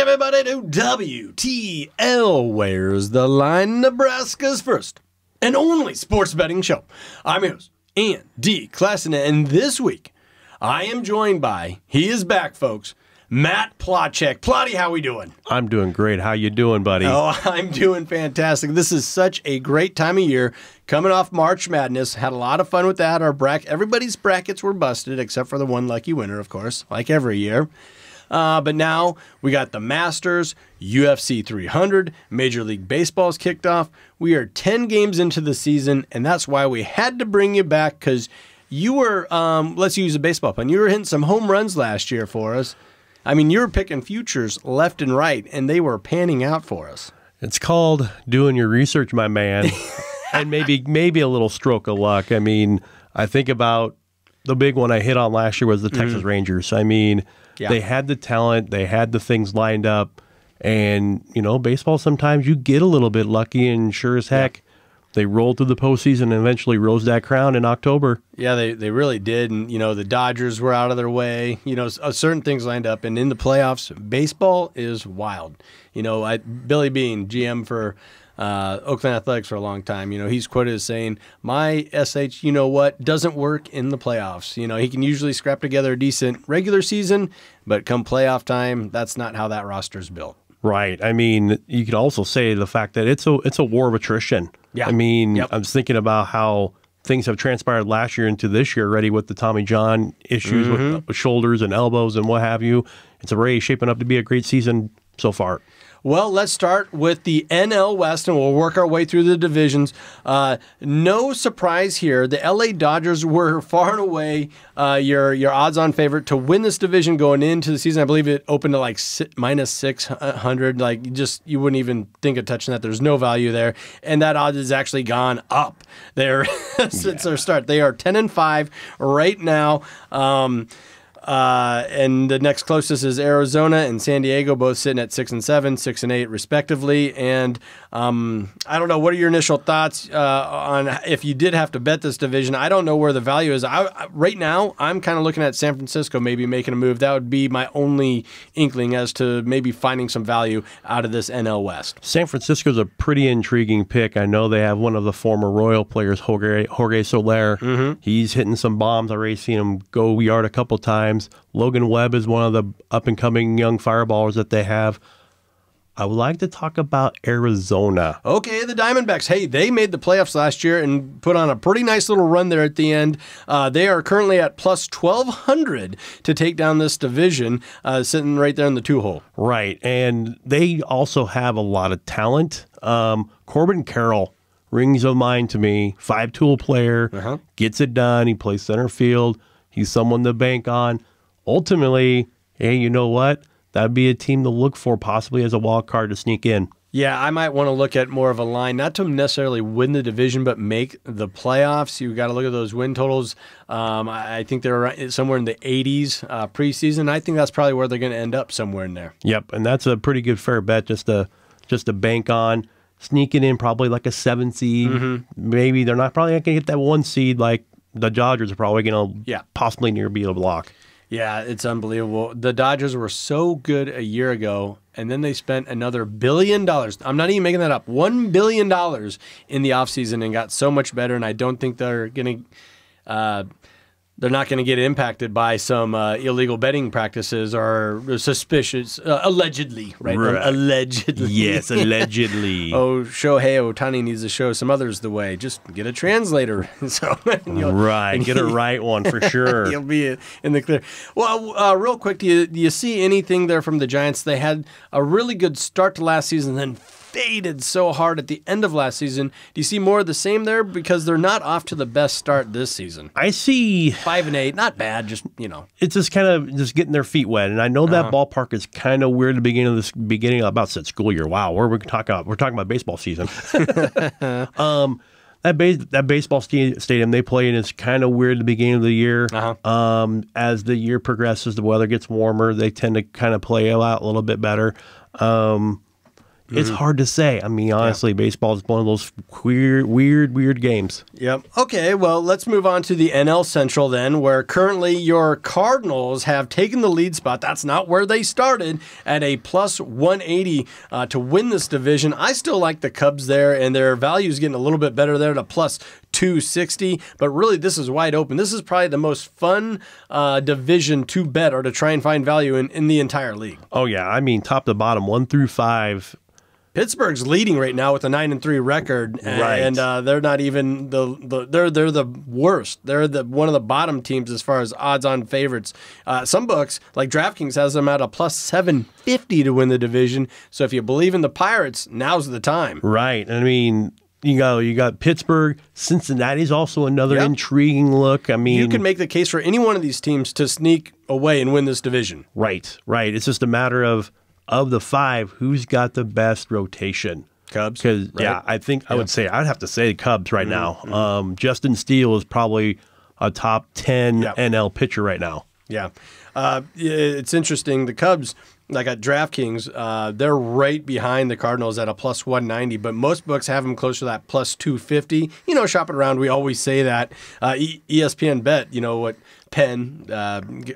everybody to WTL, Where's the Line, Nebraska's first and only sports betting show. I'm your host, Andy Klassen, and this week I am joined by, he is back, folks, Matt Plotchek. Plotty, how we doing? I'm doing great. How you doing, buddy? Oh, I'm doing fantastic. This is such a great time of year. Coming off March Madness, had a lot of fun with that. Everybody's brackets were busted, except for the one lucky winner, of course, like every year. But now we got the Masters, UFC 300, Major League Baseball's kicked off. We are 10 games into the season, and that's why we had to bring you back, because you were, let's use a baseball pun, you were hitting some home runs last year for us. I mean, you were picking futures left and right, and they were panning out for us. It's called doing your research, my man, and maybe a little stroke of luck. I mean, I think about the big one I hit on last year was the Texas Rangers. I mean, they had the talent, they had the things lined up, and, you know, baseball sometimes you get a little bit lucky, and sure as heck, they rolled through the postseason and eventually rose that crown in October. Yeah, they really did. And, you know, the Dodgers were out of their way. You know, certain things lined up. And in the playoffs, baseball is wild. You know, Billy Beane, GM for Oakland Athletics for a long time, you know, he's quoted as saying, my SH, you know what, doesn't work in the playoffs. You know, he can usually scrap together a decent regular season, but come playoff time, that's not how that roster's built. Right. I mean, you could also say the fact that it's a war of attrition. Yeah. I mean, I was thinking about how things have transpired last year into this year already with the Tommy John issues with shoulders and elbows and what have you. It's already shaping up to be a great season so far. Well, let's start with the NL West, and we'll work our way through the divisions. No surprise here. The LA Dodgers were far and away your odds-on favorite to win this division going into the season. I believe it opened to like minus 600. Like, you wouldn't even think of touching that. There's no value there, and that odds has actually gone up there since their start. They are 10-5 right now. And the next closest is Arizona and San Diego, both sitting at 6-7, 6-8, respectively. And I don't know. What are your initial thoughts on if you did have to bet this division? I don't know where the value is. Right now, I'm kind of looking at San Francisco maybe making a move. That would be my only inkling as to maybe finding some value out of this NL West. San Francisco's a pretty intriguing pick. I know they have one of the former Royal players, Jorge Soler. He's hitting some bombs. I've already seen him go yard a couple times. Logan Webb is one of the up-and-coming young fireballers that they have. I would like to talk about Arizona. Okay, the Diamondbacks. Hey, they made the playoffs last year and put on a pretty nice little run there at the end. They are currently at plus 1,200 to take down this division, sitting right there in the two-hole. Right, and they also have a lot of talent. Corbin Carroll rings a mind to me. 5-tool player, gets it done. He plays center field. He's someone to bank on. Ultimately, hey, you know what? That'd be a team to look for possibly as a wild card to sneak in. Yeah, I might want to look at more of a line, not to necessarily win the division, but make the playoffs. You've got to look at those win totals. I think they're somewhere in the 80s preseason. I think that's probably where they're going to end up, somewhere in there. Yep, and that's a pretty good fair bet just to bank on. Sneaking in probably like a 7 seed. Maybe they're probably not going to get that 1 seed like the Dodgers are probably going to possibly near be able to block. Yeah, it's unbelievable. The Dodgers were so good a year ago, and then they spent another $1 billion. I'm not even making that up. $1 billion in the offseason and got so much better, and I don't think they're going to they're not going to get impacted by some illegal betting practices or suspicious, allegedly, right? Allegedly. Yes, allegedly. Oh, Shohei Ohtani needs to show some others the way. Just get a translator. Get a right one for sure. You'll be in the clear. Well, real quick, do you see anything there from the Giants? They had a really good start to last season, then faded so hard at the end of last season. Do you see more of the same there? Because they're not off to the best start this season. I see 5-8, not bad, just, you know. It's just kind of just getting their feet wet. And I know that ballpark is kind of weird at the beginning of about said school year. Wow, we're talking about baseball season. That baseball stadium they play in is kind of weird at the beginning of the year. As the year progresses, the weather gets warmer. They tend to kind of play out a little bit better. It's hard to say. I mean, honestly, baseball is one of those weird games. Yep. Okay, well, let's move on to the NL Central then, where currently your Cardinals have taken the lead spot. That's not where they started, at a plus 180 to win this division. I still like the Cubs there, and their value is getting a little bit better there at a plus 260, but really this is wide open. This is probably the most fun division to bet or to try and find value in the entire league. Oh, yeah. I mean, top to bottom, 1 through 5. Pittsburgh's leading right now with a 9-3 record, and they're not even they're the worst. They're one of the bottom teams as far as odds-on favorites. Some books, like DraftKings, has them at a plus 750 to win the division. So if you believe in the Pirates, now's the time. Right. I mean, you got Pittsburgh. Cincinnati's also another intriguing look. I mean, you can make the case for any one of these teams to sneak away and win this division. Right. It's just a matter of the 5, who's got the best rotation? Cubs. Because I think I'd have to say Cubs right now. Justin Steele is probably a top 10 NL pitcher right now. Yeah. It's interesting. The Cubs, like at DraftKings, they're right behind the Cardinals at a plus 190, but most books have them close to that plus 250. You know, shopping around, we always say that. ESPN Bet, you know what, Penn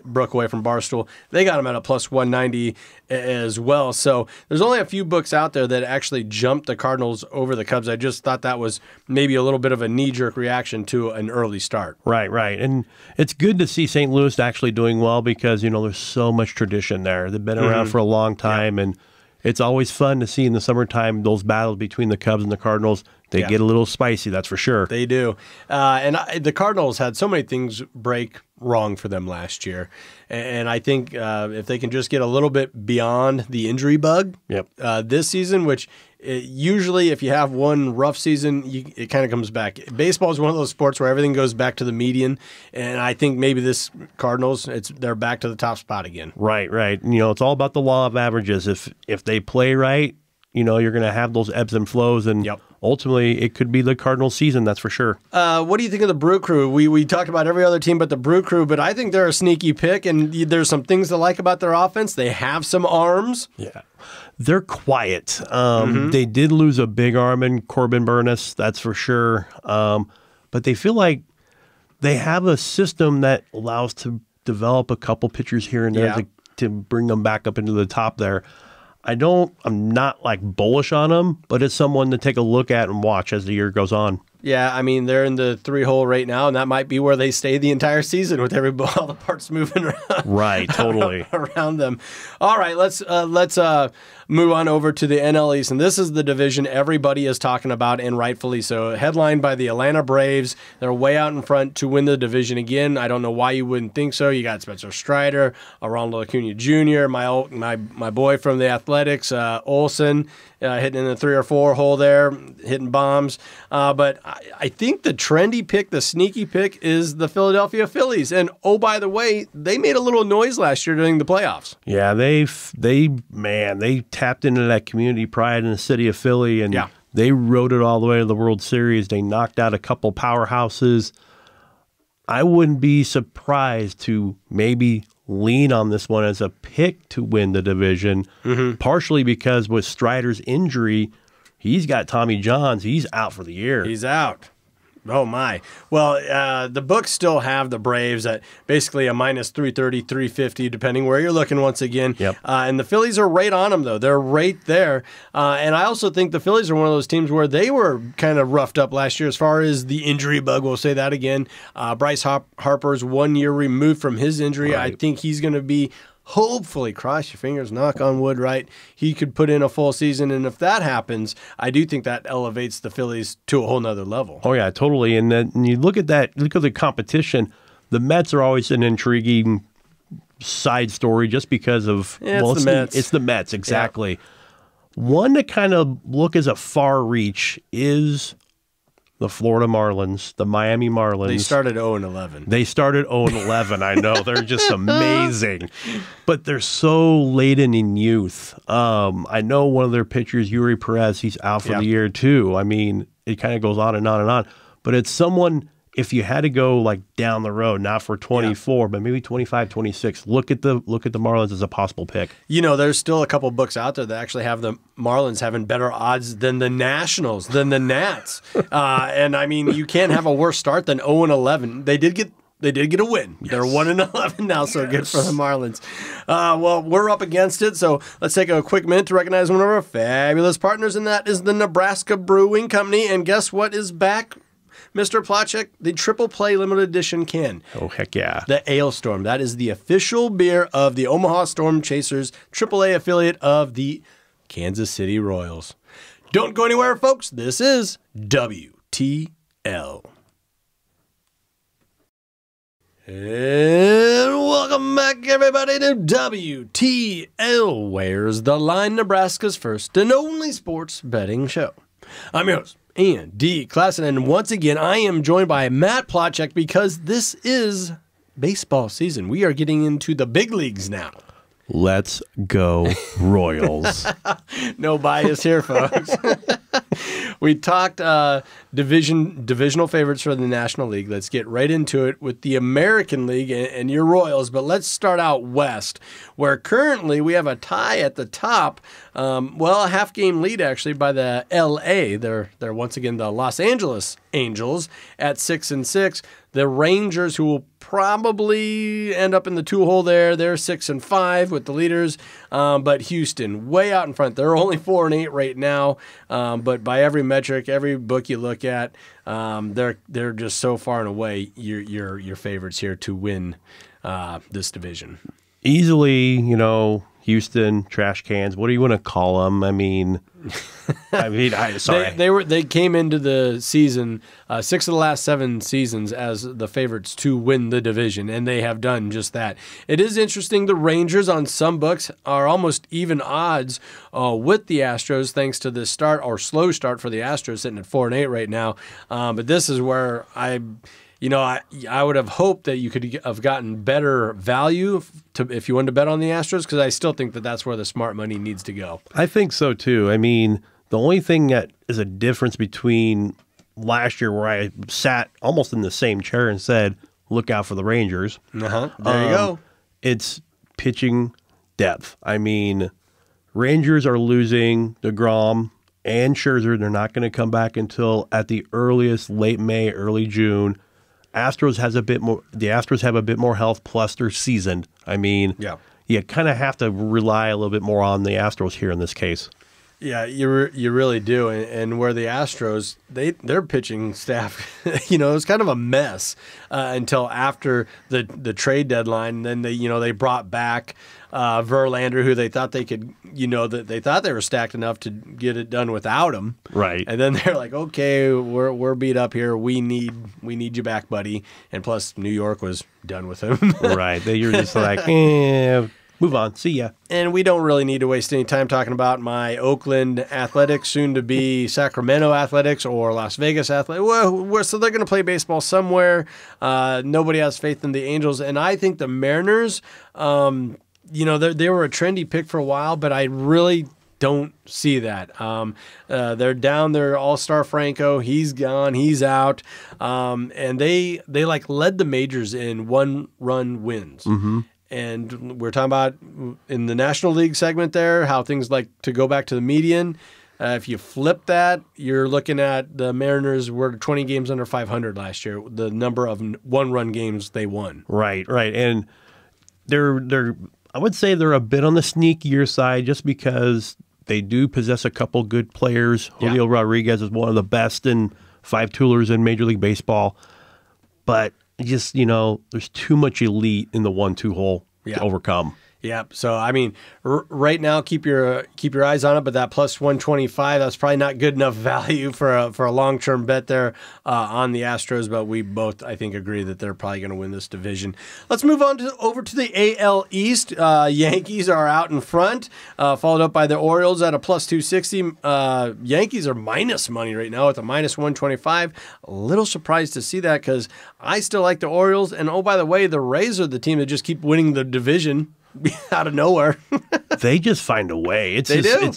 broke away from Barstool. They got them at a plus 190 as well. So there's only a few books out there that actually jumped the Cardinals over the Cubs. I just thought that was maybe a little bit of a knee-jerk reaction to an early start. Right. And it's good to see St. Louis actually doing well because, you know, there's so much tradition there. They've been around for a long time, and it's always fun to see in the summertime those battles between the Cubs and the Cardinals. They get a little spicy, that's for sure. They do. The Cardinals had so many things break wrong for them last year. And I think if they can just get a little bit beyond the injury bug this season, which usually if you have one rough season, it kind of comes back. Baseball is one of those sports where everything goes back to the median. And I think maybe this Cardinals, they're back to the top spot again. Right. You know, it's all about the law of averages. If they play right, you know, you're going to have those ebbs and flows, and ultimately it could be the Cardinals season, that's for sure. What do you think of the Brew Crew? We talked about every other team but the Brew Crew, but I think they're a sneaky pick, and there's some things to like about their offense. They have some arms. Yeah. They're quiet. They did lose a big arm in Corbin Burness, that's for sure. But they feel like they have a system that allows to develop a couple pitchers here and there to bring them back up into the top there. I'm not like bullish on them, but it's someone to take a look at and watch as the year goes on. Yeah, I mean, they're in the 3-hole right now, and that might be where they stay the entire season with all the parts moving around. Right, totally. around them. All right, let's move on over to the NL East, and this is the division everybody is talking about, and rightfully so. Headlined by the Atlanta Braves. They're way out in front to win the division again. I don't know why you wouldn't think so. You got Spencer Strider, Ronald Acuna Jr., my boy from the Athletics, Olsen, hitting in the 3 or 4 hole there, hitting bombs. But I think the trendy pick, the sneaky pick, is the Philadelphia Phillies. And, oh, by the way, they made a little noise last year during the playoffs. Yeah, they tapped into that community pride in the city of Philly, and they rode it all the way to the World Series. They knocked out a couple powerhouses. I wouldn't be surprised to maybe lean on this one as a pick to win the division, partially because with Strider's injury, he's got Tommy Johns. He's out for the year. He's out. Oh, my. Well, the books still have the Braves at basically a minus 330, 350, depending where you're looking once again. And the Phillies are right on them, though. They're right there. And I also think the Phillies are one of those teams where they were kind of roughed up last year as far as the injury bug. We'll say that again. Bryce Harper's 1 year removed from his injury. Right. I think he's going to be, hopefully, cross your fingers, knock on wood, right? He could put in a full season, and if that happens, I do think that elevates the Phillies to a whole nother level. Oh, yeah, totally. And then you look at that, look at the competition. The Mets are always an intriguing side story just because of the Mets. It's the Mets, exactly. Yeah. One to kind of look as a far reach is the Florida Marlins, the Miami Marlins. They started 0-11. They started 0-11. I know. They're just amazing. But they're so laden in youth. I know one of their pitchers, Yuri Perez, he's out for the year too. I mean, it kind of goes on and on and on. But it's someone if you had to go like down the road, not for 24, but maybe 25, 26, look at the Marlins as a possible pick. You know, there's still a couple books out there that actually have the Marlins having better odds than the Nationals, than the Nats. And I mean, you can't have a worse start than 0-11. They did get a win. Yes. They're 1-11 now, so good for the Marlins. Well, we're up against it, so let's take a quick minute to recognize one of our fabulous partners, and that is the Nebraska Brewing Company. And guess what is back, Mr. Plotchek? The Triple Play Limited Edition can. Oh, heck yeah. The Ale Storm. That is the official beer of the Omaha Storm Chasers, AAA affiliate of the Kansas City Royals. Don't go anywhere, folks. This is WTL. And welcome back, everybody, to WTL, Where's the Line, Nebraska's first and only sports betting show. I'm your host, Andy Klassen, and once again, I am joined by Matt Plotchek because this is baseball season. We are getting into the big leagues now. Let's go Royals. No bias here, folks. We talked divisional favorites for the National League. Let's get right into it with the American League and your Royals. But let's start out west, where currently we have a tie at the top. Well, a half-game lead, actually, by the L.A. They're once again the Los Angeles Angels at 6-6. The Rangers, who will probably end up in the 2-hole there, they're 6-5 with the leaders. But Houston, way out in front. They're only 4-8 right now. But by every metric, every book you look at, they're just so far and away your favorites here to win this division. Easily, you know, Houston, trash cans. What do you want to call them? I mean, sorry. They came into the season 6 of the last 7 seasons as the favorites to win the division, and they have done just that. It is interesting. The Rangers on some books are almost even odds with the Astros, thanks to this slow start for the Astros, sitting at 4-8 right now. But this is where I would have hoped that you could have gotten better value if you wanted to bet on the Astros, because I still think that that's where the smart money needs to go. I think so, too. I mean, the only thing that is a difference between last year, where I sat almost in the same chair and said, look out for the Rangers. There you go. It's pitching depth. I mean, Rangers are losing DeGrom and Scherzer. They're not going to come back until at the earliest late May, early June. Astros has a bit more. The Astros have a bit more health, plus they're seasoned. I mean, you kind of have to rely a little bit more on the Astros here in this case. Yeah, you really do. And where the Astros, their pitching staff, it was kind of a mess until after the trade deadline. Then they brought back Verlander, who they thought they could, they thought they were stacked enough to get it done without him. Right. And then they're like, okay, we're beat up here. We need you back, buddy. And plus, New York was done with him. Right. You're just like, move on. See ya. And we don't really need to waste any time talking about my Oakland Athletics, soon to be Sacramento Athletics or Las Vegas Athletics. Well, so they're going to play baseball somewhere. Nobody has faith in the Angels. And I think the Mariners, they were a trendy pick for a while, but I really don't see that. They're down their all-star Franco. He's gone. He's out. And they led the majors in one-run wins. Mm-hmm. And we're talking about in the National League segment there, how things like to go back to the median. If you flip that, you're looking at the Mariners were 20 games under 500 last year, the number of one-run games they won. Right. And I would say they're a bit on the sneakier side just because they do possess a couple good players. Julio Rodriguez is one of the best in 5-toolers in Major League Baseball. But just, there's too much elite in the 1-2 hole to overcome. Yeah. So, I mean, right now, keep your eyes on it, but that plus 125, that's probably not good enough value for a long-term bet there on the Astros, but we both, I think, agree that they're probably going to win this division. Let's move on over to the AL East. Yankees are out in front, followed up by the Orioles at a plus 260. Yankees are minus money right now at the minus 125. A little surprised to see that because I still like the Orioles. And, oh, by the way, the Rays are the team that just keep winning the division out of nowhere. They just find a way. It's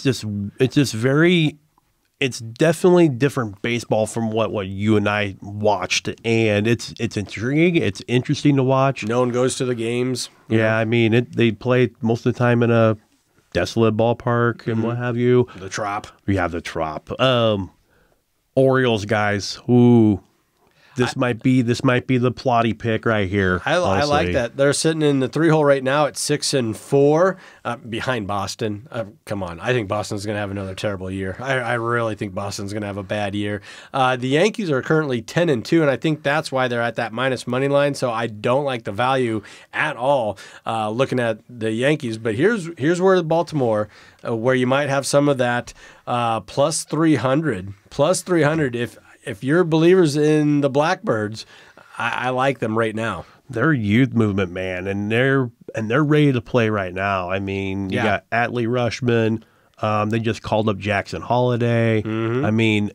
just very it's definitely different baseball from what you and I watched, and it's intriguing. It's interesting to watch. No one goes to the games. Yeah, I mean, they play most of the time in a desolate ballpark and what have you. The Trop. We have the Trop. Orioles guys. Ooh. This might be the plotty pick right here. I like that. They're sitting in the 3-hole right now at 6-4, behind Boston. Come on, I think Boston's going to have another terrible year. I really think Boston's going to have a bad year. The Yankees are currently 10-2, and I think that's why they're at that minus money line. So I don't like the value at all looking at the Yankees. But here's where Baltimore, where you might have some of that plus 300 if you're believers in the Blackbirds, I like them right now. They're a youth movement, man, and they're ready to play right now. I mean, you got Adley Rushman. They just called up Jackson Holiday. I mean,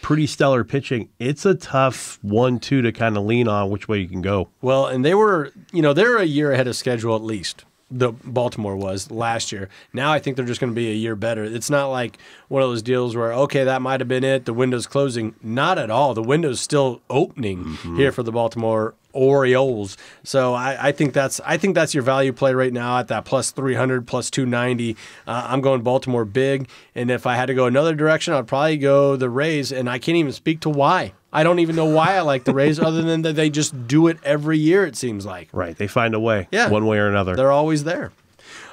pretty stellar pitching. It's a tough 1-2 to kind of lean on which way you can go. Well, and they're a year ahead of schedule at least. The Baltimore was last year. Now I think they're just going to be a year better. It's not like one of those deals where, okay, that might have been it. The window's closing. Not at all. The window's still opening here for the Baltimore Orioles. So I think that's your value play right now at that plus 300, plus 290. I'm going Baltimore big. And if I had to go another direction, I'd probably go the Rays. And I can't even speak to why. I don't even know why I like the Rays other than that they just do it every year, it seems like. Right. They find a way, one way or another. They're always there.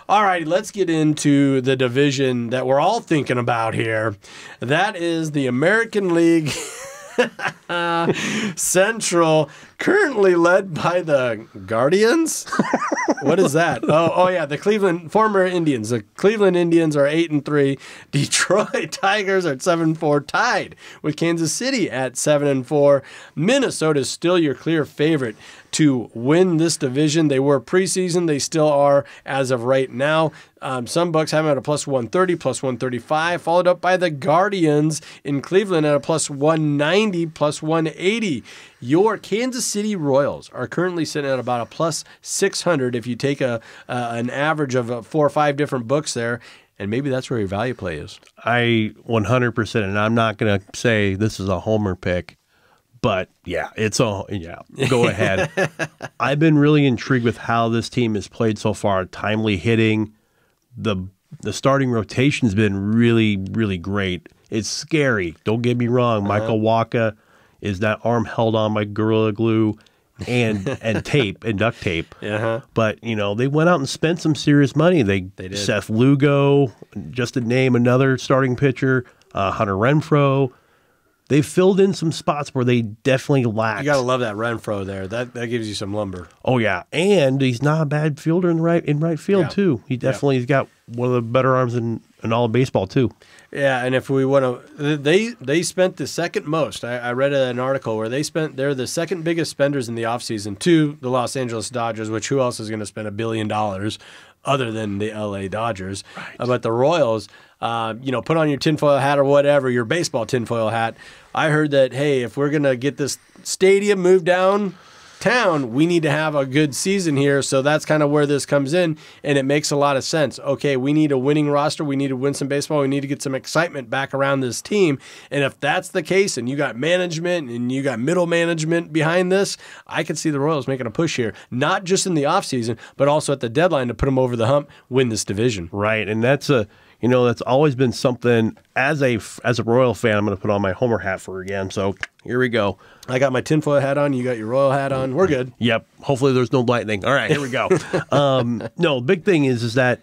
All right, let's get into the division that we're all thinking about here. That is the American League Central, currently led by the Guardians. What is that? Oh yeah, the former Indians. The Cleveland Indians are 8-3. Detroit Tigers are 7-4, tied with Kansas City at 7-4. Minnesota is still your clear favorite to win this division. They were preseason. They still are as of right now. Some books have them at a plus 130, plus 135, followed up by the Guardians in Cleveland at a plus 190, plus 180. Your Kansas City Royals are currently sitting at about a plus 600 if you take an average of 4 or 5 different books there. And maybe that's where your value play is. I 100%, and I'm not going to say this is a homer pick. But yeah, go ahead. I've been really intrigued with how this team has played so far. Timely hitting, the starting rotation's been really, really great. It's scary. Don't get me wrong. Michael Wacha is that arm held on by Gorilla Glue and tape and duct tape. But they went out and spent some serious money. They did. Seth Lugo, just to name another starting pitcher, Hunter Renfroe. They filled in some spots where they definitely lacked. You got to love that Renfroe there. That gives you some lumber. Oh, yeah. And he's not a bad fielder in right field, too. He definitely has got one of the better arms in all of baseball, too. Yeah, and if we want to, they spent the second most. I read an article where they're the second biggest spenders in the offseason to the Los Angeles Dodgers, which who else is going to spend $1 billion other than the LA Dodgers? Right. But the Royals, put on your tinfoil hat or whatever, your baseball tinfoil hat. I heard that, hey, if we're going to get this stadium moved downtown, we need to have a good season here. So that's kind of where this comes in, and it makes a lot of sense. Okay, we need a winning roster. We need to win some baseball. We need to get some excitement back around this team. And if that's the case, and you got management and you got middle management behind this, I could see the Royals making a push here, not just in the offseason, but also at the deadline to put them over the hump, win this division. Right, and that's always been something. As a Royal fan, I'm going to put on my Homer hat for again. So here we go. I got my tinfoil hat on. You got your Royal hat on. We're good. Yep. Hopefully there's no lightning. All right, here we go. No, the big thing is that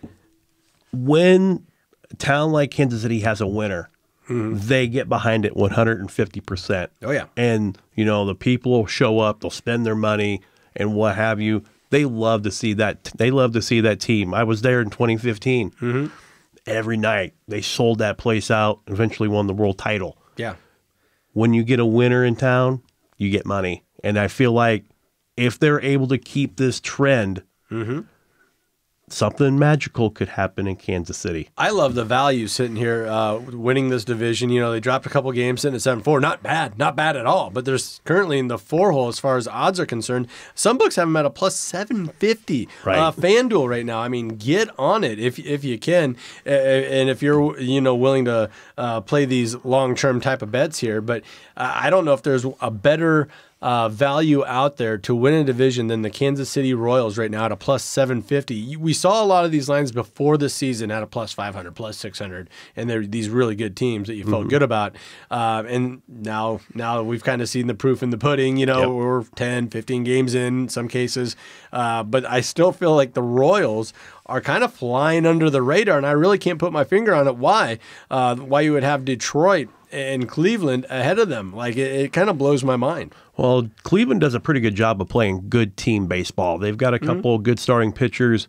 when a town like Kansas City has a winner, they get behind it 150%. Oh, yeah. And, the people will show up. They'll spend their money and what have you. They love to see that. They love to see that team. I was there in 2015. Every night they sold that place out, eventually won the world title. Yeah. When you get a winner in town, you get money. And I feel like if they're able to keep this trend, something magical could happen in Kansas City. I love the value sitting here winning this division. You know, they dropped a couple games sitting at 7-4. Not bad at all. But there's currently in the 4 hole as far as odds are concerned. Some books have them at a plus 750. Right. FanDuel right now. I mean, get on it if you can, and if you're willing to play these long-term type of bets here. But I don't know if there's a better value out there to win a division than the Kansas City Royals right now at a plus 750. We saw a lot of these lines before the season at a plus 500, plus 600, and they're these really good teams that you felt good about. And now we've kind of seen the proof in the pudding. We're 10, 15 games in some cases. But I still feel like the Royals are kind of flying under the radar, and I really can't put my finger on it why you would have Detroit and Cleveland ahead of them. Like, it kind of blows my mind. Well, Cleveland does a pretty good job of playing good team baseball. They've got a couple good starting pitchers.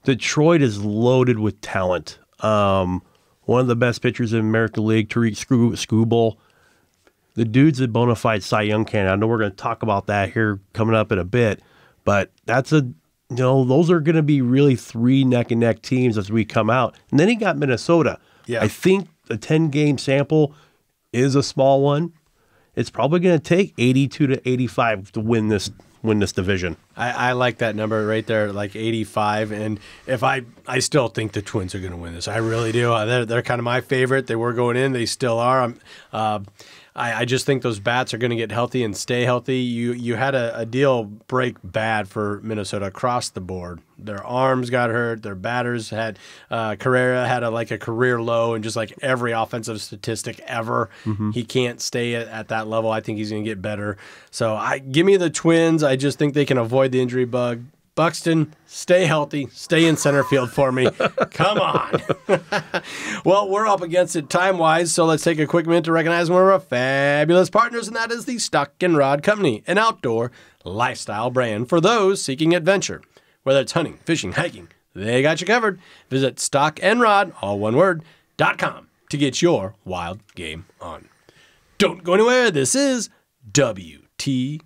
Detroit is loaded with talent. One of the best pitchers in the American League, Tariq Skubal. The dude's a bona fide Cy Young candidate. I know we're going to talk about that here coming up in a bit, but those are going to be really 3 neck-and-neck teams as we come out. And then he got Minnesota. Yeah. I think the 10-game sample is a small one. It's probably going to take 82 to 85 to win this division. I like that number right there, like 85. And if I still think the Twins are going to win this. I really do. They're kind of my favorite. They were going in. They still are. I just think those bats are going to get healthy and stay healthy. You had a deal break bad for Minnesota across the board. Their arms got hurt. Their batters had Carrera had a career low, and just like every offensive statistic ever, he can't stay at that level. I think he's going to get better. So give me the Twins. I just think they can avoid the injury bug. Buxton, stay healthy. Stay in center field for me. Come on. Well, we're up against it time-wise, so let's take a quick minute to recognize one of our fabulous partners, and that is the Stock and Rod Company, an outdoor lifestyle brand for those seeking adventure. Whether it's hunting, fishing, hiking, they got you covered. Visit stockandrod, all one word, .com to get your wild game on. Don't go anywhere. This is WTL.